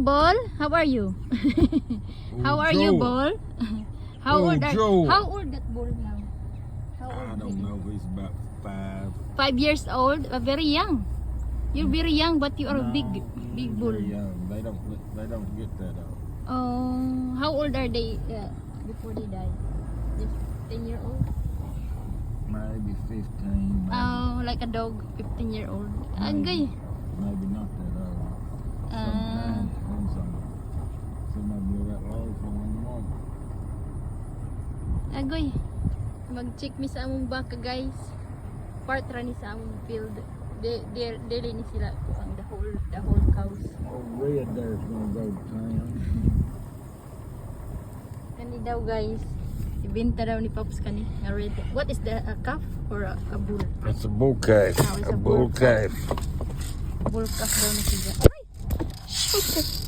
Ball? How are you? How are you, Ball? How old that Ball now? How old? I don't know. He's about 5. 5 years old? Very young. You're very young, but you are a big bull. Very young. They don't get that old. Oh, how old are they before they die? Just 10-year-old? Maybe 15. Maybe, Oh, like a dog, 15-year-old. Agay. maybe not that old. Some of them that old for 1 month. Agoy. Mag-check mi sa among baka, guys. Part ra ni sa among field. Dili ni sila ang the whole cows. Oh, red there's gonna go to town. Kani daw, guys. Ibenta daw ni Pops kani nga red. What is the calf or a bull? It's a bull calf. Oh, it's a bull calf. Bull calf daw ni siya. Ay! Shoot!